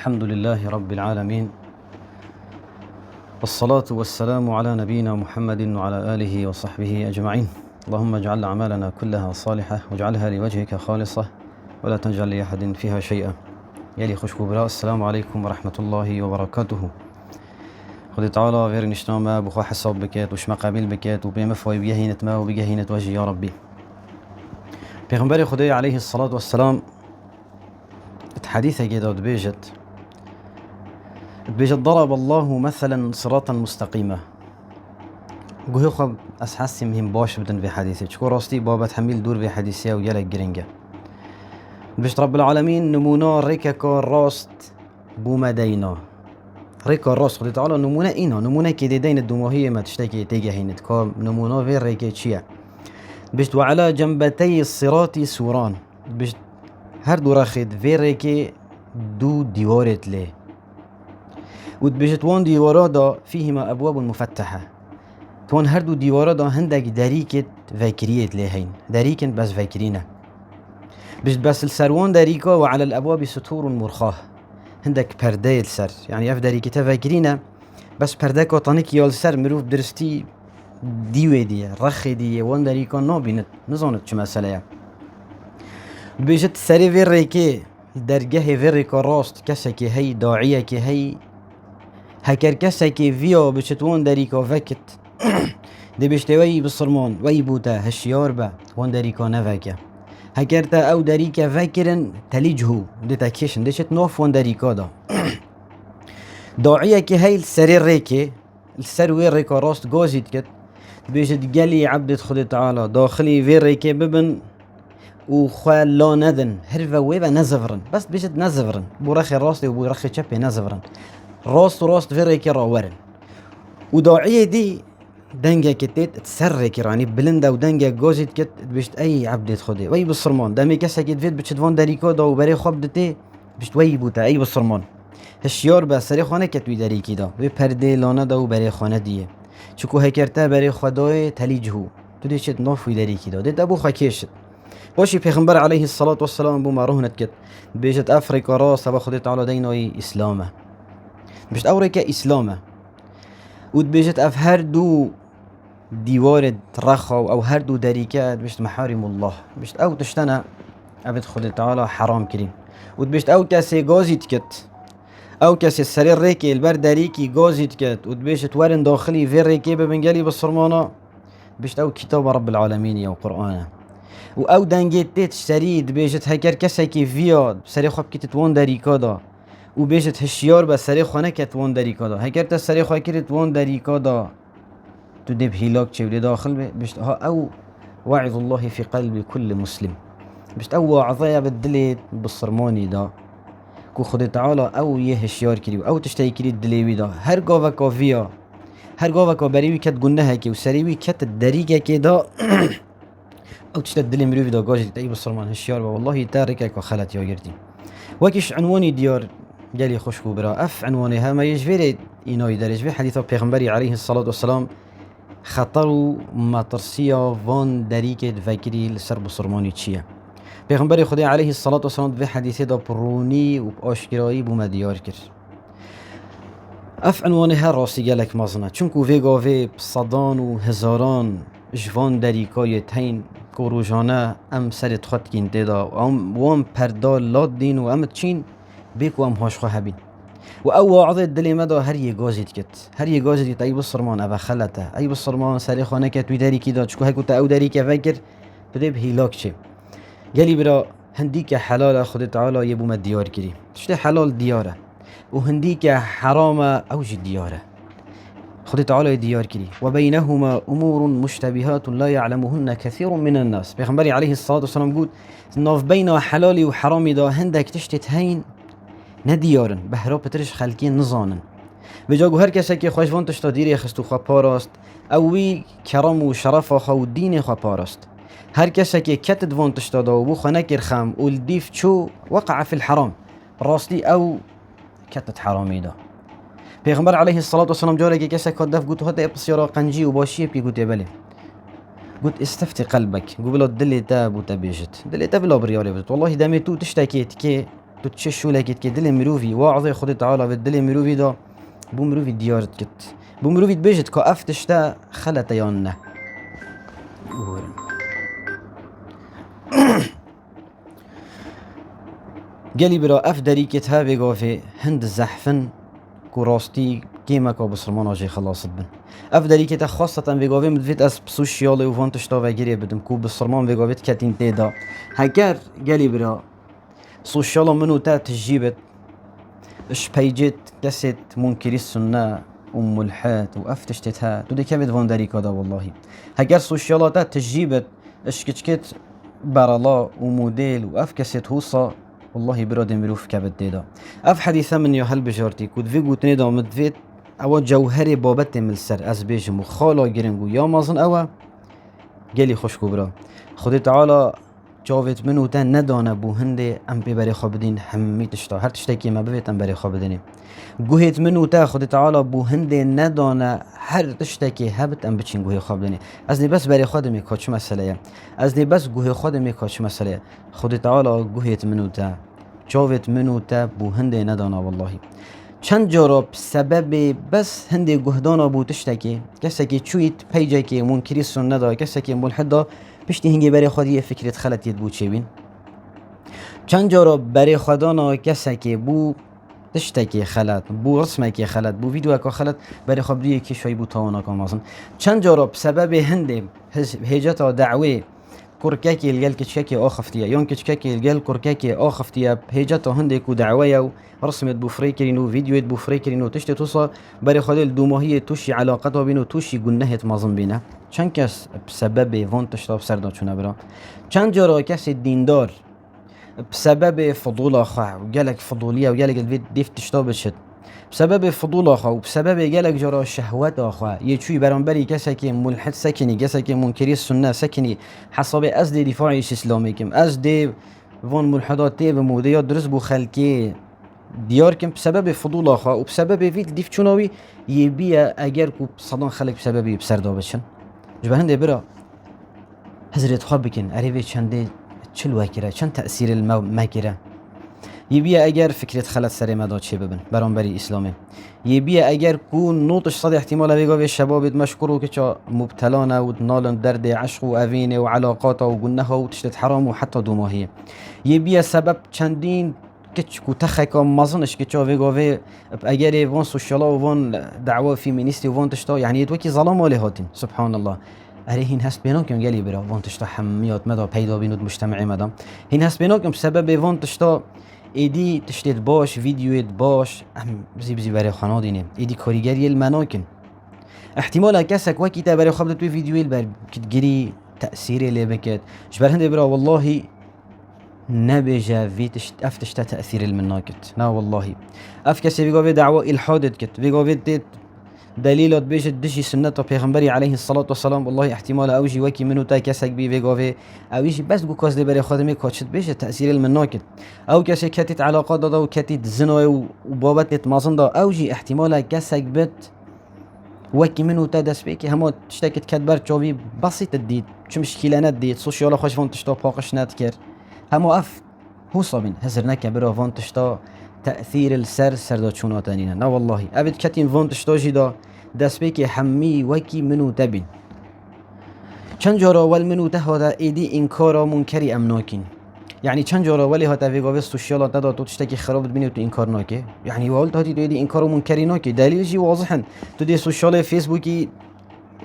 الحمد لله رب العالمين، والصلاة والسلام على نبينا محمد وعلى آله وصحبه أجمعين. اللهم اجعل أعمالنا كلها صالحة واجعلها لوجهك خالصة ولا تجعل لأحد فيها شيئا. يلي خوش براء، السلام عليكم ورحمة الله وبركاته. خدي تعالى غير نشتامة بخوا حساب بكات وش مقابل بكات وبيمفوي بيهينت ما وبيهينت وجه يا ربي. پیغمبر خدای عليه الصلاة والسلام حديثة كده بيجت ضرب الله مثلا صراطا مستقيمة. قوي خب أسحسي مهم باش بدن في حديثة شكو راستي بابا تحميل دور في حديثية ويالا جرينجا بيش رب العالمين نمونا ريكا كار راست بوما دينا ريكا راست خدي تعالى نمونا إينا نمونا كده دين الدموهية ما تشتكي تيجا هينت كار نمونا في ريكا تشيا بيش وعلى جنبتي الصراط سوران بيش هر دو راخد في ريكا دو ديوارت ليه وبيش توان ديوارا دا فيهما أبواب مفتحة توان هر دو ديوارا دا هندك داريكت فاكريت ليهين داريكن بس فاكرينه بس السروان داريكا وعلى الأبواب ستور مرخاه هندك پرده السر يعني اف داريكتا فاكرينه بس پرده كاتانيك يال سر مروف درستي ديوه ديه رخي ديه وان داريكا نابينت نزانت چه مسئله بيجت سري في ريكي درگه في ريكا راست كسكي هي داعية كي هي هكر كسكي فيا بشتوان داريكا فكت دي بشتوي بالصرمان وي بوتا هشيار با وان داريكا نفكه هكرتا او داريكا فكرن تليجهو دي تاكيشن دي شت نوف وان داريكا دا داعية كي هي السري ريكي السروي ريكا راست غازيت كت بيجت قالي عبدت خدي تعالى داخلي في ريكي ببن وخال لا نذن هرفا ويبا نزفرن بس بيجت نزفرن بورخي راستي وبورخي شبي نزفرن راست في ريكي راورن وداعية دي دنجا كتيت تسرك يعني بلندا ودنجا جوزيت كت بيشت اي عبد خدي وي بالصرمان دامي كسا كت فيت بتشت فون داريكو دا وبري خب دتي بيشت وي بوتا اي بالصرمان هشيار با سري خانه كت وي داريكي دا وي پرده لانا دا وبري خانه ديه چكو هكرتا بري خدای تليجهو تو دي شت نوف وي داريكي دا دي ابو خكيشت وشي پیغمبر عليه الصلاة والسلام بو مارهنت كت بيجت افريكا راس با خدي تعالى دينوي اسلامه بيشت اوريكا اسلامه ود بيجت اف هر دو ديوار رخا او هر دو داريكات بيشت محارم الله بيشت او تشتنا عبد خدي تعالى حرام كريم ود بيشت او كاسي غازيت كت او كاسي السرير ريكي البر داريكي غازيت كت ود بيشت ورن داخلي في ريكي ببنجالي بالصرمانة بيشت او كتاب رب العالمين يا قرآن و او دنجيت سريد بيجت هكر كسكي فياد سري خب كتت وان داريكا دا و بيجت هشيار با سري خانه كت وان داريكا دا هكر تا سري خا كرت وان داريكا دا تو دب هيلاك تشولي داخل بيشت ها او واعظ الله في قلب كل مسلم بيشت او واعظية بالدليت بالصرماني دا كو خدي تعالى او يهشيار كريو او تشتاي كري الدليوي دا هر قاوة كافيا هر قاوة كابريوي كت قنها كي و سريوي كت الدريقة كي دا او تشتا الدلي مروفي دا قاجي تاي بالصرمان هشيار والله تاركك وخلت يا جردي وكيش عنواني ديار جالي خشكو برا اف عنوانها ما يجفيري إناي درج في حديث پیغمبري عليه الصلاة والسلام خطر مطرسيا فان داريكت فكري لسر بصرماني تشيا پیغمبر خدا عليه الصلاة والسلام في حديثه دا بروني و باشكرائي بوما ديار كر اف عنوانها راسي جالك مازنا چونكو فيغا في بصدان و هزاران جوان داريكاي تين كوروجانا ام سرت خط كين تدا ام وام پردال لاد دين و ام تشين بيكو ام هاش خواهبين و او واعظ دلي مدى هر يغازيت كت هر يغازيت كت اي بالصرمان ابا خلته اي بالصرمان سري خانه كت ويداري كده شكو هيكو تا او داري كفكر بده بهيلاك شي قالي برا هنديك حلال خد تعالى يبو ما ديار كري تشتي حلال دياره وهنديك حرام اوج دياره خد تعالى ديار كري وبينهما امور مشتبهات لا يعلمهن كثير من الناس پیغمبري عليه الصلاه والسلام قال ناف بين حلال وحرام دا هندك تشتت هين ندیارن بهرا پترش خلکی نزانن بجاگو هر کسی که خوشوان تشتا دیری خستو خواه پاراست اوی کرام و شرف آخا و دین خواه پاراست هر کسی که کتد وان تشتا دا و بو خانه کرخم و الدیف چو وقع في الحرام راستی او کتد حرامی دا پیغمبر علیه الصلاة والسلام جاره که کسی که دف گوتو هده بسیارا قنجی و باشیه پی گوتی بله قلت استفتي قلبك قبل دلي تا بوتا بيجت دلي تا بلا بريالي بجت والله دامي تو تشتكيت كي تو چه شولکت که دل مروفی واعظ خود تعالی و دل مروفی دا بو مروفی دیارت کت بو مروفی بجت که افتشتا خلط یا نه قالي برا اف دريكت ها بيقافي هند زحفن كراستي كيما كا بسرمانا جي خلاص بن اف دريكت خاصة بيقافي مدفيت اس بسوشيالي وفان تشتا وگيري بدم كو بسرمان بيقافيت كاتين تيدا هكار قالي برا سوشيالا منو تا تجيبت اش بيجت كسيت منكري السنة وملحات وافتشتتها تو دي كابت فان دريكا دا والله هكار سوشيالا تا تجيبت اش كتشكت برالا وموديل واف كسيت هوصا والله براد مروف كابت ديدا اف حديثا من يهل بجارتي كود فيقو تنيدا مدفيت او جوهري بابت ملسر از بيجمو خالا گرنگو يا مازن او گلی خوشكو برا خود تعالى جاوت منو تا ندانه بو هنده ام ببري خوابدين همي تشتا هر تشتاكي ما ببيت ام بري خوابديني گوهت منو تا خود تعالى بو هنده ندانه هر تشتاكي هبت ام بچين گوه خوابديني ازني بس بري خودمي كاچ مسئله ازني بس گوه خودمي كاچ مسئله خود تعالى گوهت منو تا جاوت منو تا بو هنده ندانه والله چند جارا سبب بس هنده گهدانا بو تشتاكي كساكي چويت پیجاكي منكري سنة دا كساكي ملحد دا پشتی هنگی برای خودی فکرت خلطیت بود چه بین؟ چند جارا برای خودانا کسی که بو تشتکی خلط بو رسمکی خلط بو ویدیو که خلط برای خبری که شوی بو توانا کامازن چند جارا بسبب هنده هجت دعوه کرککی الگل کچکی آخفتیه یون کچکی الگل کرککی آخفتیه هجت هنده کو دعوه و رسمت بو فری کرینو ویدیویت بو فری کرینو تشت توصا برای خودی دو ماهی توشی علاقت ها بینو توشی گنهت مازن بینه چند کس بسبب وان تشتاب سردان چونه برا چند جارا کسی دیندار بسبب فضول آخواه و گلک فضولیه و گلک الوید دیف تشتاب شد بسبب فضول آخواه و بسبب گلک جارا شهوت آخواه یه چوی برانبری کسی که ملحد سکنی کسی که منکری سنه سکنی حساب از دی دفاعیش اسلامی کم از دی وان ملحدات تی و مودیات درست بو خلکی دیار کم بسبب فضول آخواه و بسبب وید دیف چوناوی یه بیه اگر کو صدان خلق بسببی بسردا بشن جبه هنده برا حضرت خواب بکن عریبه چنده چل وکره چند تأثیر المکره یه بیه اگر فکرت خلط سر مدا چه ببن برانبری اسلامه یه بیه اگر کو نوتش صد احتمال بگاوه شبابت مشکرو که چا مبتلانه و نالن درد عشق و اوینه و علاقات و گنه و تشتت حرام و حتی دو ماهیه یه بیه سبب چندین کچ کو تخکا مازنش که چا بگاوه اگر وان سوشالا و وان دعوا فیمینیستی و وان تشتا یعنی تو کی ظلام ولی هاتین سبحان الله اره هین هست بیناکم گلی برا وان تشتا حمیات مدا پیدا بینود مجتمعی مدا هین هست بیناکم سبب وان تشتا ایدی تشتت باش ویدیویت باش بزی برای خانه دینه ایدی کاریگری المناکن احتمال کسک وکی تا برای خبرت توی ویدیویل بر کتگیری تأثیری لی بکت جبر هنده برا والله نبجا فيتش افتشتا تأثير المناكت نا والله افكسي بيقوفي دعوة الحادت كت بيقوفي ديت دليلات بيجت دشي سنة پیغمبري عليه الصلاة والسلام والله احتمال اوجي وكي منو تا كسك بي بيقوفي اوجي بس قو كاز دي بري خادمي كاتشت بيجت تأثير المناكت او كسي كاتت علاقات دا وكاتت زنا وبابت مازن دا اوجي احتمال كسك بت وكي منو تا دس بيكي هما تشتكت كدبر جوابي بسيط الديد شو مشكلة نديد سوشيالا خوش فون تشتا باقش نتكر همو اف هو صابين هزر نكا برا فان تشتا تأثير السر سردا چونا تانينا نا والله ابد كتين فان تشتا جدا دس بيكي حمي وكي منو تبين چند جارا ول منو تهادا ايدي انكارا منكري امناكين يعني چند جارا ولی هاتا ویگاوه سوشیالا تدا تو تشتكي خراب ببینی تو انکار ناکه يعني والت هاتی تو ايدي انكارا منكري ناكه دلیل جي واضحن تو دي سوشيال فيسبوكي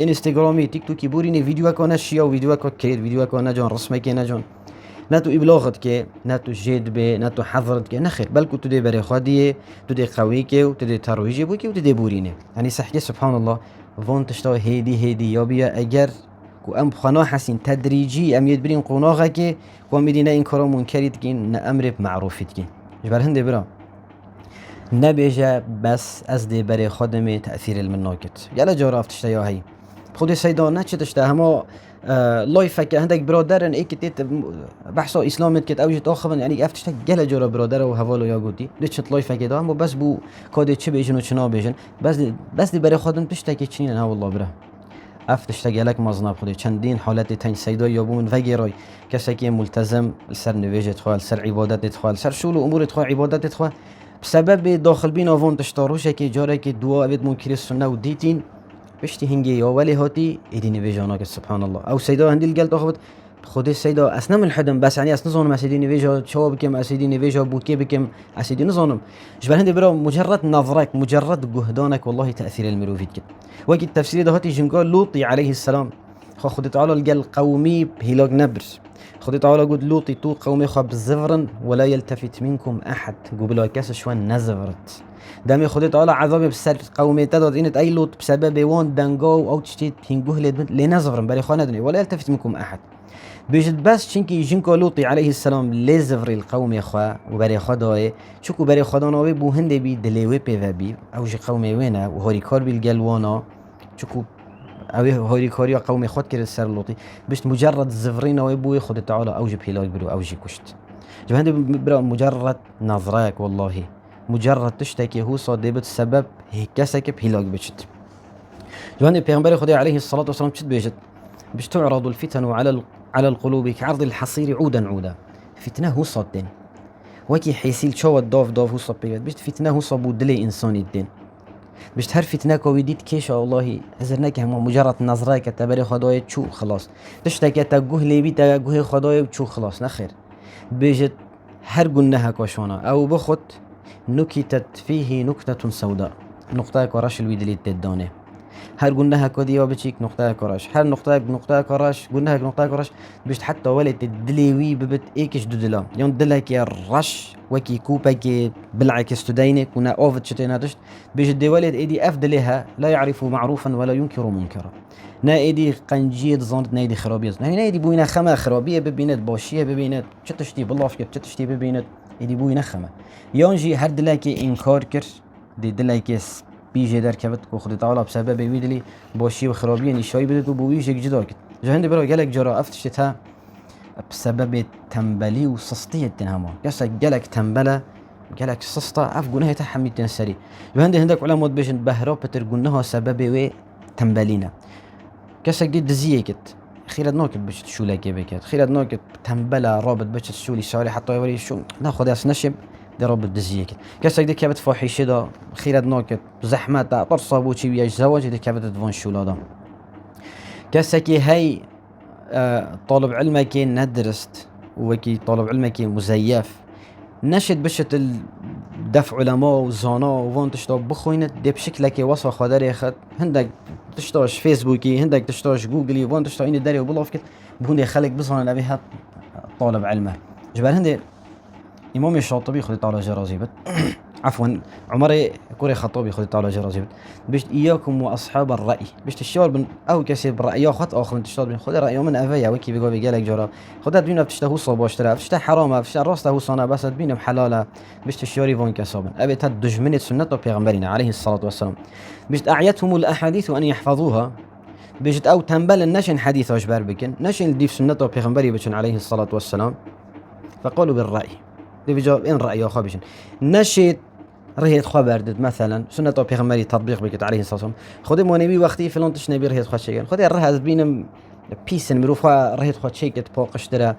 انستغرامي تيك توكي بوريني فيديو اكا شيا و فيديو اكا كريد فيديو اكا نجان رسمكي نجان نه تو ابلاغت که نه تو جدبه نه تو حضرت که نخیر بلکه تو دی برای خودیه تو دی قوی که و تو دی ترویجی بو که و تو دی بورینه یعنی صحیح سبحان الله وان تشتا هیدی یا بیا اگر کو ام خنا حسین تدریجی ام برین قناغه که کو میدینه این کارا منکرید که نه امر معروفید که جبر هنده برا نبیجه بس از دی برای خودم تأثیر المناکت یلا جارا تشتا یا هی خود سیدان نه چه تشتا همه لايفك عندك برادرن ايك تيت بحثوا اسلامت كت اوجت اخرن يعني افتشت جل جرا برادر وهوالو يا قوتي ليش لايفك ده مو بس بو كاد چه بيجن و چنا بيجن بس دي بري خودن تشتكي چنين ها والله بره افتش گلک مزناب خودی چندین حالت تن سیدا یابون و غیره کسی که ملتزم سر نویجت خواه سر عبادت خواه سر شول امور خواه عبادت خواه بسبب داخل بین آوان تشتاروشه که جاره که دعا ابد منکر سنه و دیتین بشتی هنگی یا ولی هاتی ایدی نویجانا که سبحان الله او سیدا هندیل گل تاخد خود سیدا اسنم الحدم بس يعني اصلا نظام اسيدي نيفيجا شو بكم اسيدي نيفيجا بوكي بكم اسيدي نظام جبر هندي برا مجرد نظرك مجرد جهدانك والله تاثير المروفيد كده وقت التفسير ده هاتي جنقال لوطي عليه السلام خد تعالى الجل قومي بهلاك نبرس خد تعالى قد لوطي تو قومي خاب زفرا ولا يلتفت منكم احد قبل كاس شوان نزفرت دامي خد تعالى عذاب بسر قومي تداد انت اي لوط بسبب وان دنجو او تشتيت هنجوه لنزفرن بري خاندني ولا يلتفت منكم احد بيجد بس چنكي جنكو لوطي عليه السلام لزفر القوم يخوا وبري خداي چوكو بري خداناوي بو هندي بي دليوي بي او جي قومي وينا وهوري كار بالجلوانا چوكو او هوري كاريا قومي خد كده سر لوطي بيش مجرد زفرين او بو خد تعالى او جي بيلاك برو او جي كشت جو هندي برا مجرد نظرك والله مجرد تشتكي هو صادبت سبب هيكسك بيلاك بشت جو هندي پیغمبر خدا عليه الصلاة والسلام چت بيجت بيش تعرض الفتن على القلوب كعرض الحصير عودا عودا فتنه هو صدين وكي حيسيل شو الداف هو صب بيجد بيش فتنه هو صبو دلي انسان الدين بيش هر فتنه كويديت كيش والله ازرناك هم مجرد نظرك تبري خداي شو خلاص تشتكي تجوه ليبي تجوه خداي شو خلاص نخير بيجت هر جنها كوشونا او بخت نكتت فيه نكتة سوداء نقطة كراش الويدلي تدانه هر گنده کدی و بچیک نقطه کراش هر نقطه کراش گنده نقطه کراش بيشت حتى ولد الدليوي ببت ايكش دودلا يون دلك يا رش وكي كوبا كي بالعكس تدينك ونا اوفت شتيناتش بيجد دي ولد ايدي افدلها لا يعرف معروفا ولا ينكر منكرا نا ايدي قنجيد ظنت نايدي خرابيه نا ايدي بوينا خما خرابيه ببينت باشيه ببينت چتشتي بالله فيك چتشتي ببينت ايدي بوينا خما يونجي هر دلك انكار كر دي دلك بيجي در كبت خود تعالى بسبب ويدلي باشي وخرابيه نشاي بدت وبويش جدا كده جهند برا جالك جرا افتشتها بسبب تنبلي وسسطيه التنهما قصك جالك تنبله جالك سسطه اف جنها تحمي تنسري جهند هندك علماء بيجن بهرابتر جنها سبب و تنبلينا قصك دي دزيكت خيرت نوك بش شولك بكت خيرت نوك تنبله رابط بش شولي شاري حتى يوري شو ناخذ اس نشب دي رب الدزيك كسك دي كابت فاحشه دا خيرت ناكت زحمت دا طرصه بو چي بياش زواج دي كابت دفون شولادا كسك هي طالب علمك ندرست وكي طالب علمك مزيف نشد بشت دفع علماء وزانا وفون تشتا بخوينت دي بشكلك وصفه خدر ياخد هندك تشتاش فيسبوكي هندك تشتاش جوجلي وفون تشتا اني داري وبلافكت بهون يخليك بصنا نبيها طالب علمه جبال هندي امام الشاطبي خذ تعالى جرازيبت عفوا عمر كوري خطابي خذ تعالى جرازيبت بيش اياكم واصحاب الراي بيش تشتغل بن او كسب راي خط اخر تشتغل بن خذ راي من افيا وكي بيقول بيقالك جرا خذ بينا بتشتهو صوب واشترا بتشته حرام بتشته راسته صنا بس بينهم حلاله بيش تشيوري فون كسابن ابي تدجمنت سنه پیغمبرنا عليه الصلاه والسلام بيش اعيتهم الاحاديث ان يحفظوها بيش او تنبل النشن حديث اشبار بكن نشن ديف سنه پیغمبري بچن عليه الصلاه والسلام فقالوا بالراي دي بجواب ان رأي خابشن نشيت رهيت خبردت مثلا سنة پیغمبری تطبیق بکت عليه الصلاة والسلام خود مونبی وقتی فلان تشنبی رهيت خود شيء خود الرهز بينم بيسن مروفا رهيت خود شيء كت باقش درا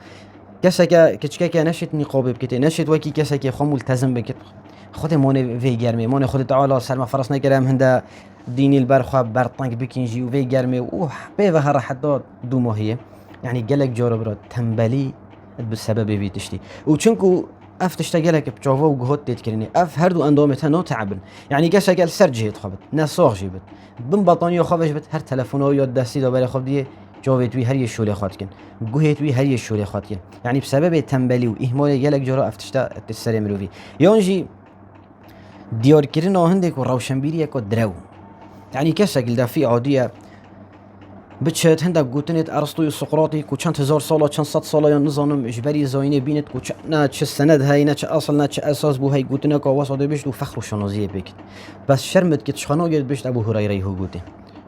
كسك كچكا نشيت نقاب بكت نشيت وكي كسك خو ملتزم بكت خود مون في گرمي مون خود تعالى سلام فرس نکرم هنده ديني البرخوا برطنك بكينجي و في گرمي و به هر حد دو ماهيه يعني جلك جارب تنبلي بسبب في تشتي وچونكو اف تشتغلك بجوفا وجهد تذكرني اف هردو اندامتها نو تعبن يعني قال سرجيت خبت نساغ جيبت بن بطانيه خبش بت هر تلفونو يا دستي دو بري خب دي جوفت وي هر يشولي خاتكن جوهت وي هر يشولي خاتكن يعني بسبب تنبلي واهمال جلك جرا اف تشتا تسري مروفي يونجي ديار كرنا هندك وروشنبيري كو درو يعني كسك في عاديه بتشت هندك قوتنت ارسطو سقراطي كو چند هزار سالا چند صد سالا یا نظام اجباری زاینه بینت كو نه چه سند هی نه چه اصل نه چه اساس بو هی قوتنه کا واسطه بيش دو فخر و شنازیه بک بس شرمت که تشخنا گرد بيش ابو هريره هو قوتي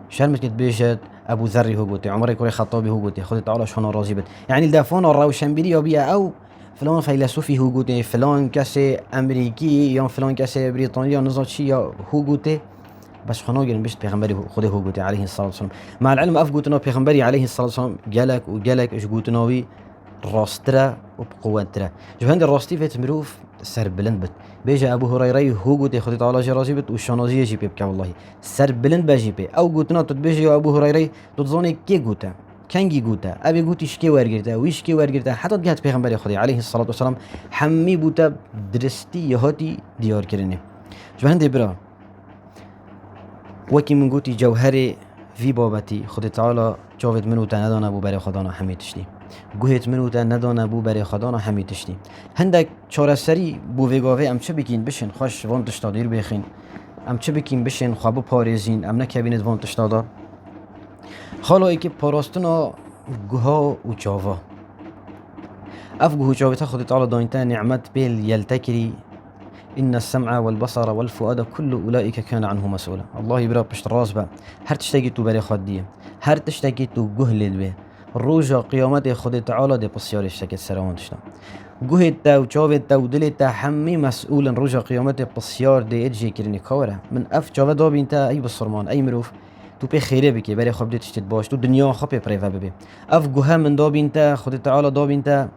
شرمت که بيشت ابو ذر هو قوتي عمر كوري خطابي هو قوتي خذ تعالى شنو راضي بت يعني الدافون الروشنبيري بيا او فلان فيلسوفي هو قوتي فلان كاسي امريكي یا فلان كاسي بريطانيا نزاتشي هو قوتي بس خنا گرن بشت پیغمبری خدا هو گوته علیه الصلاة والسلام مع العلم اف گوتنا پیغمبری علیه الصلاة والسلام جلك وجلك اش گوتناوی راستره و بقوتره جهند الراستي فيت مروف سر بلند بت بيجا ابو هريره هو گوته خدا تعالی جرازی بت و شانازی جی بك والله سر بلند بجی به او گوتنا تو بيجا ابو هريره تو زوني کی گوته کنگی گوته ابي گوتیش کی ورگرته ویش کی ورگرته حتی گهت پیغمبری خدا علیه الصلاة والسلام حمی بوته درستی یهاتی دیار کرنه جهند برا وکی من گوتی جوهر في بابتي خود تعالى جاوید منو تا ندانه بو برای خدانا همی تشتی گوهت منو تا ندانه بو برای خدانا همی تشتی هندک چارەسەری بو وگاوه ام چه بکین بشین خوش وان تشتا دیر بخین ام چه بکین بشین خواب پارێزین ام نکبینید وان تشتا دا حالا ای که پاراستنا گوها و جاوا اف گوه و جاوتا خود تعالى داینتا نعمت بیل یلتکری إن السمع والبصر والفؤاد كل أولئك كان عنه مسؤولا الله يبرا بشت راس با هر تشتاقي تو بري خديه هر تشتاقي تو جهل به روجا قيامت خود تعالى دي بسيار اشتاقي سلام تشتا جهد تا وجاوت تا ودل تا حمي مسؤولا روجا قيامت بسيار دي اجي كرني كوره من اف جاوت داب انت اي بصرمان اي مروف تو به خیره بکی برای خواب دیت تشتت باش تو دنیا خواب پریو ببی اف گوها من داب انت خود تعالى داب انت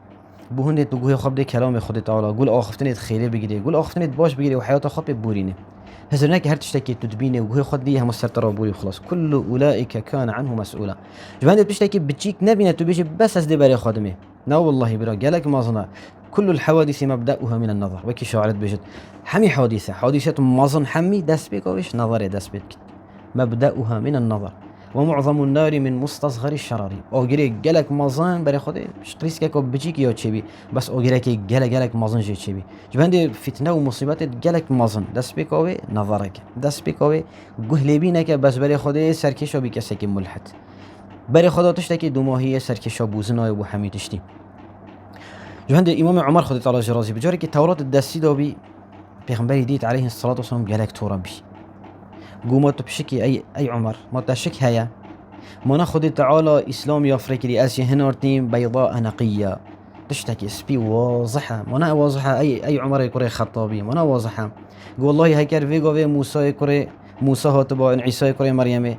بهونه تو گوه خواب ده کلام خود تعالی گل آخفتنت خیره بگیری گل آخفتنت باش بگیری و حیات خواب بورینه هزرنا که هر تشتکی تو دبینه و گوه خود دیه هم سر بوری خلاص كل اولئک کان عنه مسئولا جوانت تشتکی بچیک نبینه تو بیش بس از ده برای خادمه نه والله برا قالك ما ظن كل الحوادث مبدأها من النظر وكي شاعرت بيجت حمي حادثة ما ظن حمي دست بك وش نظر دست بك مبدأها من النظر ومعظم النار من مستصغر الشرار اوگری گلک مازن برای خود شتریس که کو بچی کی چی بی بس اوگری که گلک مازن جی چی بی جبند فتنه و مصیبت گلک مازن دست بکوه نظرک دست بکوه گهلبی نکه بس برای خود سرکشا بی کسی که ملحد برای خدا تشته که دو ماهی سرکشا بوزنای و حمیدشتی جبند امام عمر خود تعالی جرازی بجاری که تورات دستی دو بی پیغمبری دیت علیه الصلاة والسلام گلک تورا بی قومت بشكي أي عمر ما تشك هيا ما خود تعالى إسلام يافريكي أسي هنارتين بيضاء نقية تشتكي سبي واضحة ما واضحة أي عمر يكوري خطابي ما واضحة والله هيكر فيجو في موسى يكوري موسى هاتبا عيسى يكوري مريم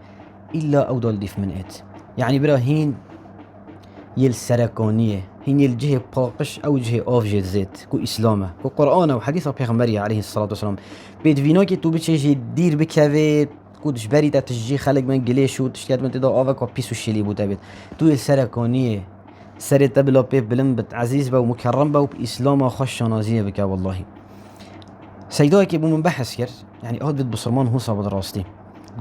إلا أودال ديف من إت يعني براهين يل سركانية هين الجهة باقش أو جهة آفجة زيت كو إسلامه كو قرآن وحديث پیغمبری عليه الصلاة والسلام بيت فينا كي تو بتشي دير بكافي كودش بري تا تجي خلق من قليش و تشكات من تدا آفا بيسو شلي بوتا بيت تو السركانية سرت بلا بيب بلن بت عزيز با ومكرم با وبإسلام خوش شانازية بكا والله سيداي كي بو من بحث كر يعني هاد بيت بصرمان هو صابد راستي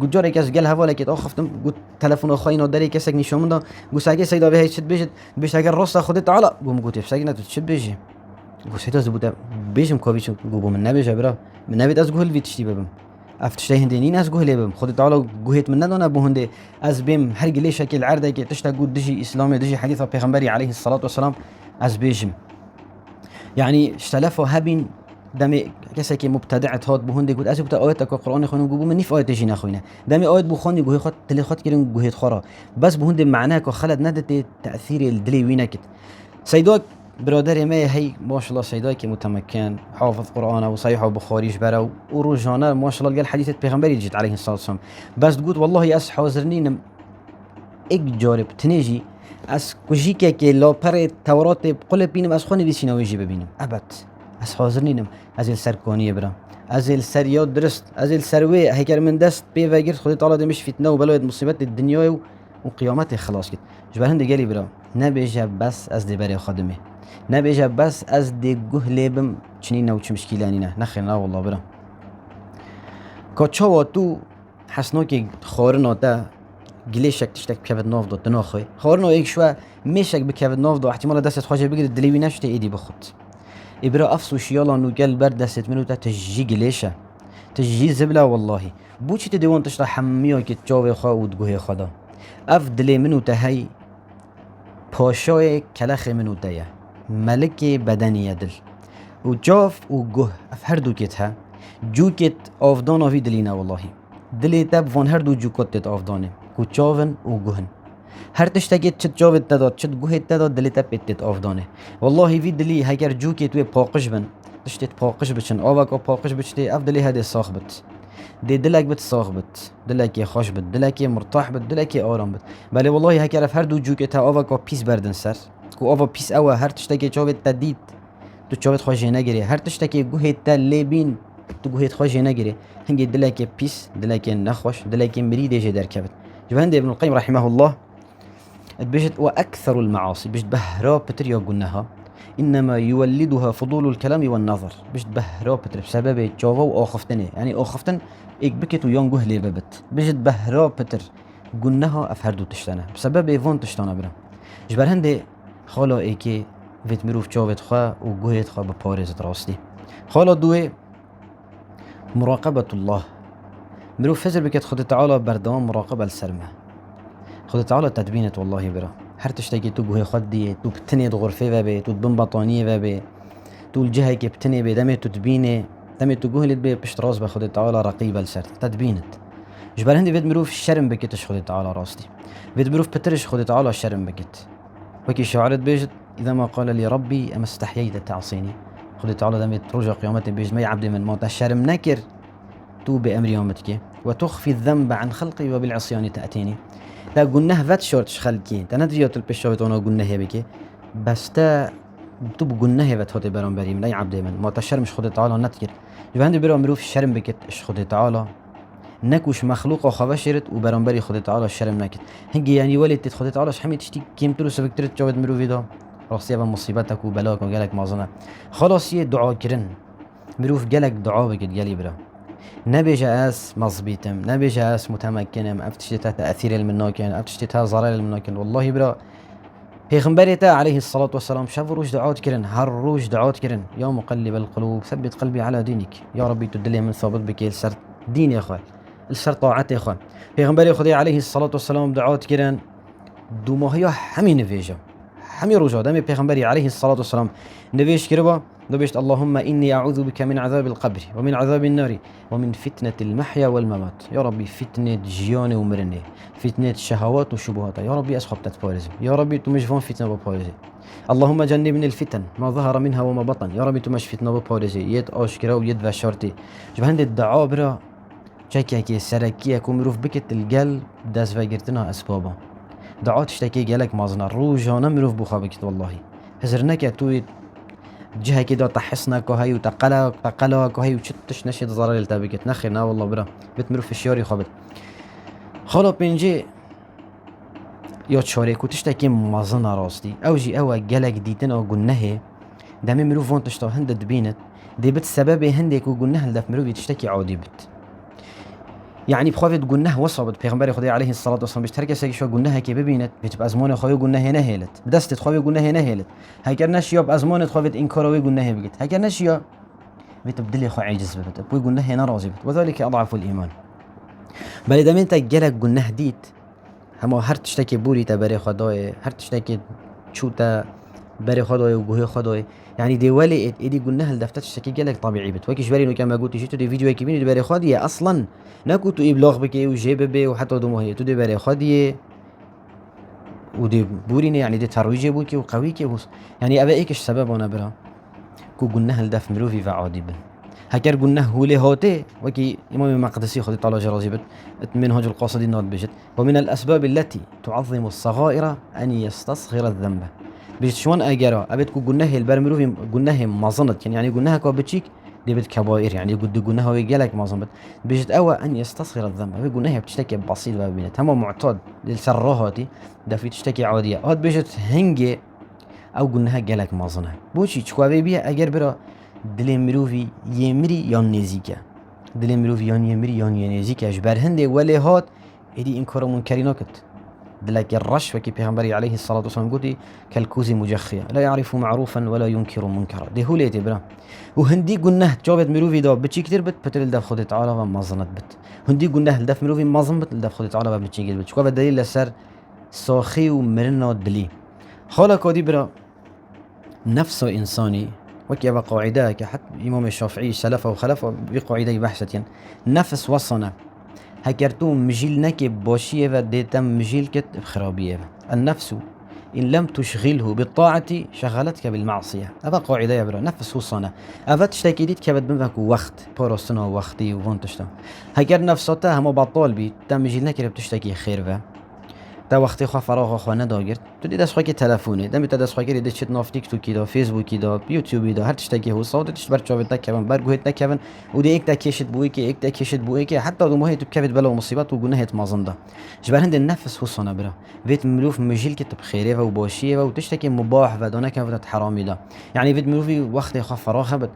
قلت جاري كاس قال هوا لكن اخفتم قلت تلفون اخوينا داري كاسك نشوم ده قلت ساقي سيدا بهي تشد بيجت بيش هاجر راسه خدت على قوم قلت فساقنا تشد بيجي قلت سيدا زبوده بيجم كوبيش قوم من نبي جبره من نبي از گوهل ویتشتی ببم افتشته هندینین از گوهل ببم خود تعالی گوهت من ندانه بو هنده از بیم هر گلی شکل عرضه که تشتا گود دجی اسلامي دجی حديث پیغمبری عليه الصلاة والسلام از بيجم يعني اشتلفوا هبين دم کسی که مبتدعت هات بو هنده گود از بوده آیت که قرآن خونم گو من نیف آیت جی نخوینه دم آیت بو خوانی گوه خود تلی خود کردن گوهت خورا بس بو هنده معناه که خلد ندته تأثیر الدلی وینه کت سیداک برادر ما هي ما شاء الله سيداك متمكن حافظ قرآن وصحيح وبخاريش برا وروجانا ما شاء الله قال حديث پیغمبري جيت عليه الصلاة والسلام بس تقول والله اس حاضرني اجارب تنجي اس كوجيكا كي لا بر تورات بقول بينم اس خوني بيسينا ويجي ببينم ابد اس حاضرني از السركونيه برا از السريات درست از السروي هيكر من دست بي وغير خدي تعالى دمش فتنه وبلاء مصيبات الدنيا وقيامته خلاص كده جبران قالي برا نبيجا بس از دي بري خادمه نبيجا بس از دي گهله بم چنين وچ مشكلاني نه نخير لا والله برا كاچوا تو حسنا كي خارنا تا گليشك تشتك بكبد ناف دو تناخي خارنا ايك شويه مشك بكبد ناف دو احتمال دست خواجه بگير دليوي نشته ايدي بخد ابرا افسوش يلا نو قال بر دست منو تا تجي گليشه تجي زبله والله بوچي تديوان تشتا حميو كي تجاوي خا ودگوه خدا اف دلي منو تهي پاشای کلخ منو دایه ملک بدنی دل و جاف و گه اف هر دو کت ها جو کت آفدان آوی دلینا والله دلی تب وان هر دو جو کت آفدانه کو چاون و گهن هر تشتگت چت جاوت داد چت گوهت داد دلی تب اتت آفدانه والله وی دلی هگر جو کت و پاقش بن تشتت پاقش بچن آوک و پاقش بچته اف دلی هده ساخ بت دي دلك بت ساغ بت، دلك خوش بت، دلك مرتاح بت، دلك آرام بت. بله والله هک عرف هر دو جو که تا آوا کا پیس بردن سر کو آوا پیس آوا هر تشتکی چاوت تدید تو چاوت خوش نگیری، هر تشتکی گوه تا لبین تو گوهت خوش نگیری. هنگی دلك پیس، دلك نخوش، دلك مريد يجي دركبت. جبهند ابن القيم رحمه الله بجد وأكثر المعاصي بجد بهرا بتر يا قلناها إنما يولدها فضول الكلام والنظر. بجد بهرا بتر بسبب جاوا وآخفتني، يعني آخفتن إيك بكت ويان جوه لي ببت. بجد بهرا بتر قلناها أفهردو تشتنا بسبب إيفون تشتنا برا. جبهند خالا إيكي فيت مروف جاوت خوا وجوهت خوا ببارز راستي. خالا دوه مراقبة الله. مروف فزر بكت خد تعالى بردوام مراقبة السرمة، خد تعالى تدبينت والله برا. هر تشتكي تو جوه خدي تو بتني غرفة وبي تو بن بطانية وبي تو الجهة كي بتني بدمي تو تبيني دمي تو جوه لتبي بشتراس بخد تعالى رقيبة السر تدبينت. جبال هندي فيد مروف الشرم بكتش خد تعالى راستي، فيد مروف بترش خد تعالى الشرم بكت. وكي شعرت بيجت إذا ما قال لي ربي أما استحييت تعصيني. خد تعالى دمي ترجع قيامتي بيجت ما يعبد من موت الشرم نكر تو بأمر يومتك وتخفي الذنب عن خلقي وبالعصيان تأتيني. تا قلناه فات شورتش خلقي تا ندري تلبشوت وانا قلناه بكي بس تا تو بقلناه فات هوتي برام بريم لا عبد من ما تشرمش خد تعالى نتكر. جب عندي برام مروف الشرم بكت اش خد تعالى نكوش مخلوق وخبشرت وبرام بري خد تعالى الشرم نكت. هنجي يعني ولد خد تعالى حمي تشتي كيم تلو سبكترت جواد مروفي دا راسيا بمصيبتك وبلاك وجالك مازنا خلاص يه دعاء كرن مروف جالك دعاء بكت جالي برا. نبيجا اس مظبيتم، نبيجا اس متمكنم، افتشتها تأثير المناكن، افتشتها ضرر المناكن. والله برا پیغمبر تا عليه الصلاة والسلام شاف روج دعوت كرن، هر روج دعوت كرن يا مقلب القلوب ثبت قلبي على دينك. يا ربي تدلي من ثابت بك السر دين يا اخوان، السر طاعت يا اخوان. پیغمبر خدای عليه الصلاة والسلام دعوت كرن دو ماهيا همي نفيجا همي روجا دم پیغمبر عليه الصلاة والسلام نفيش كربا نبيشت اللهم إني أعوذ بك من عذاب القبر ومن عذاب النار ومن فتنة المحيا والممات. يا ربي فتنة جياني ومرني، فتنة شهوات وشبهات، يا ربي أصحاب تتبارزي، يا ربي تمشفون فتنة ببارزي. اللهم جنبني الفتن ما ظهر منها وما بطن، يا ربي تمش فتنة ببارزي يد أشكرا ويد وشارتي. جبهند الدعاء برا شكاكي سركية كومروف بكت القلب داس فاقرتنا أسبابا دعاء تشتكي جالك مازنا روجانا مروف بخابكت. والله هزرناك توي جهة كده تحسنا كهاي وتقلا كهاي وشتش نشيد ضرر التابكت نخرنا والله برا بتمرو في الشياري خابت. خلاص بنجي يا تشارك وتشتكي مازنا راستي او جي او جالك ديتنا وقلناه دامي مروف فون تشتا هند دبينت دي بت سبب هندك وقلناه اللي في مروف تشتكي عادي بت يعني بخافت قلناه وصبت پیغمبر خدای عليه الصلاة والسلام بيش تركي ساكي شو قلناها كي ببينت بتبقى ازمان خواهي قلناها نهيلت بدست خواهي قلناها نهيلت هكر نشيا بازمان خافت انكاروي قلناها بقت هكر نشيا بتبدلي خو عجز بت بوي قلناها نراضي بت وذلك اضعف الايمان. بل اذا انت جالك قلناه ديت هما هر تشتكي بوري تبري خدای هر تشتكي شوتا بري خدای وجوه خدای يعني دي ولي ايدي قلناها الدفتر تشتكي جالك طبيعي بت وكيش بالي انه كما قلت جيتو دي فيديو كبير دي بري خدي اصلا ناكو تو ابلاغ بكي وجيب بي وحتى دمو هي تو دي بري خدي ودي بوريني يعني دي ترويج بوكي وقويكي يعني ابا ايكش سبب انا برا كو قلناها الدف مروفي فعادي بن هكر قلناه هو لي هوتي وكي امام المقدسي خدي طالع جرازي بت منهج القاصدين نوت بجت ومن الاسباب التي تعظم الصغائر ان يستصغر الذنب. بجت شلون اجرا ابيتكو قلناه البرمروفي قلناه ما ظنت يعني قلناها كو بتشيك دي بت كبائر يعني قلناها ويجالك ما ظنت بجت اوا ان يستصغر الذنب قلناها بتشتكي بسيط بابينت هم معتاد للسرهاتي ده في تشتكي عاديه هاد بجت هنجي او قلناها جالك ما ظنها بوشي تشكوا بيها اجر برا دل مروفي يمري يان نزيكا دل مروفي يان يمري يان نزيكا جبر هندي ولي هات ادي انكار منكرين كت دلك الرش وكي پیغمبري عليه الصلاة والسلام قلتي كالكوز مجخية لا يعرف معروفا ولا ينكر منكرا دي هو ليتي برا وهندي قلناه جابت مروفي دا بتشي كتير بت بتل الدف خدت تعالى وما ظنت بت هندي قلناه الدف مروفي ما ظن بت الدف خدت تعالى بتشي كتير بت شكوا الدليل لسر ساخي ومرنا دلي خالك ودي برا نفسه إنساني وكي أبا قاعدة كحتى إمام الشافعي سلفه وخلفه بقاعدة بحثة نفس وصنا هكرتو مجيل نكب باشية وديتم مجيل كت بخرابية. النفس إن لم تشغله بالطاعة شغلتك بالمعصية. أبا قاعدة يا برا نفس هو صنع أبا تشتكي ديت كبد بمك وقت باراستنا وقتي وفانتشتا هكر نفساته هم بطال بي تمجيل نكره بتشتكي خير و تا وقتی خوا فراغ خوا نداگرد تو دی دست خواهی که تلفونه دمی تا دست خواهی که دیده چت ناف تیک توکی دا فیسبوکی دا یوتیوبی دا هر تشتکی هو صادت تشت بر چاوت تکیون برگوهت تکیون و دی یک تکیشت بوی که یک تکیشت بوی که حتی دو ماهی تو بکفت بلا مصیبت و گناهت مازنده جبر هند النفس هو صنع برا ویت ملوف مجیل که تبخیره و باشیه و تشتکی مباح و دانه که ودت حرامی دا يعني ویت ملوفی وقتی خوا فراغ هبت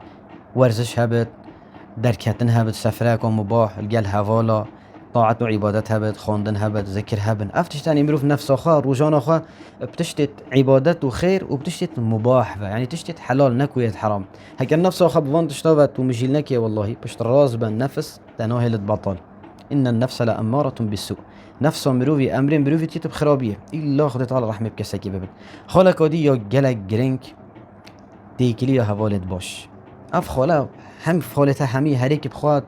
ورزش هبت درکتن هبت سفره کن مباح الجل هوالا طاعت و عبادت هبت خواندن هبت ذکر هبن افتش تاني مروف نفس خوا روزانه خوا بتشتت عبادت و خير و بتشتت مباح يعني تشتت حلال نكويت حرام هكا النفس خوا بوان تشتابت ومجيل نكي والله بشت راز بن نفس تناهل البطل ان النفس لأمارة بالسوء نفس مروفي امرين مروفي تيتب خرابيه الا خدت على رحمه بكسكي ببن خالك ودي يا جلك جرينك تيكلي هوالد باش اف خاله هم خالته همي هريك بخواد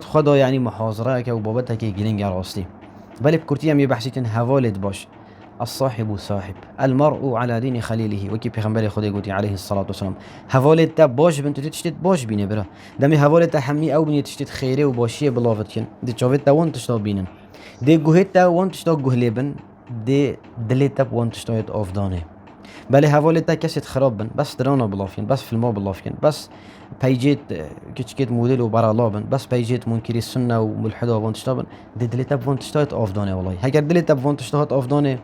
خدا يعني محاضره که و بابت که گلنگ راستی ولی بکرتی هم یه بحثیتن حوالد باش الصاحب صاحب المرء على دين خليله وكي پیغمبر خدا گوتی عليه الصلاه والسلام حوالد تا باش بنت تشتت باش بینه برا دمی حوالد تا همی او بنت تشتت خیره و باشیه بلاوت کن دی چاوت تا وان تشتا بینن دی گوهت تا وان تشتا گوهلبن دی دلت تا وان تشتا افدانه بله حوالد تا کسی خراب بن بس درانا بلافين بس فيلم بلافين بس بيجيت كيت موديل وبرالابن بس بيجيت منكري السنة وملحدة وفونتشتابن دي دلتا فونتشتات أفضانه والله هكر دلتا فونتشتات أفضانه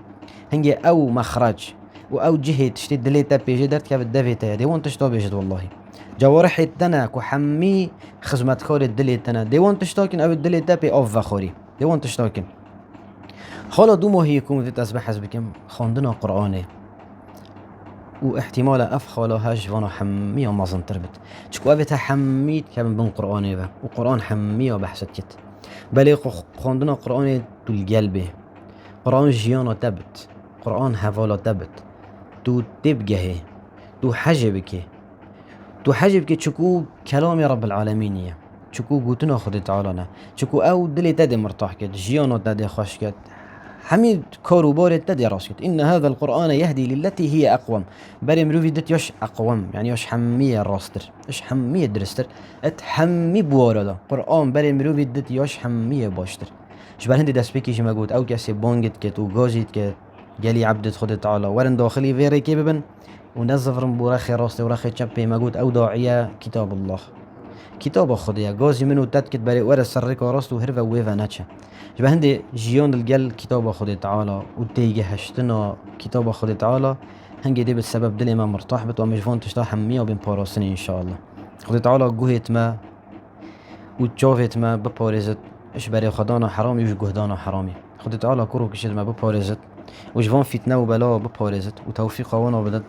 هنجي أو مخرج أو جهة تشتي دلتا بيجي درت كيف الدفيتا دي وانتشتا بيجد والله جوارح التنك وحمي خزمت خوري الدلتا دي وانتشتاكن أو الدلتا بي أوف خوري دي وانتشتاكن خالا دو ماهي يكون في تسبح حسبكم خاندنا قرآنه واحتمال افخالا هاش وانا حمية مازن تربت شكو افتا حميت كم بن قرآني با وقرآن حمية بحثت كت بلي خاندنا قرآن تو القلبه قرآن جيانا تبت قرآن هفالا تبت تو تبقه تو حجبك شكو كلام رب العالمين شكو قوتنا خد تعالى شكو او دلي تدي مرتاح كت جيانا تدي خوش كت حميد كوروبور تدي راسكت إن هذا القرآن يهدي للتي هي أقوم بري مروفي دت يش أقوم يعني يش حمية راستر يش حمية درستر اتحمي بواردا قرآن بري مروفي دت يش حمية باشتر شبه هندي دست بكي شما قلت أو كاسي بانجت كت وغازيت كت جالي عبدت خد تعالى ورن داخلي فيري كي ببن ونزفرن بورخي راستي ورخي تشبي ما قلت أو داعية كتاب الله كتاب خديا غازي منو تتكت بري ورا سرك وراستو هرفا ويفا ناتشا جبه هندي جيون الجل كتاب خدي تعالى وتيجي هشتنا كتاب خدي تعالى هنجي دي بالسبب دلي ما مرتاح بت ومجفون تشتا حمية وبين باراسني إن شاء الله خدي تعالى جوهت ما وتشوفت ما ببارزت إيش بري خدانا حرامي وش جهدانا حرامي خدي تعالى كرو كشد ما ببارزت وجفون فتنة وبلاء ببارزت وتوفيق وانا بدت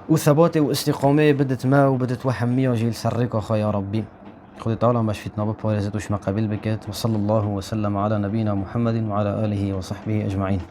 وثبات واستقامة بدت ما وبدت وحمية وجيل سرك أخا يا ربي خذ تعالى باش فتنا ببارزت وش ما قبل بكت وصلى الله وسلم على نبينا محمد وعلى آله وصحبه أجمعين.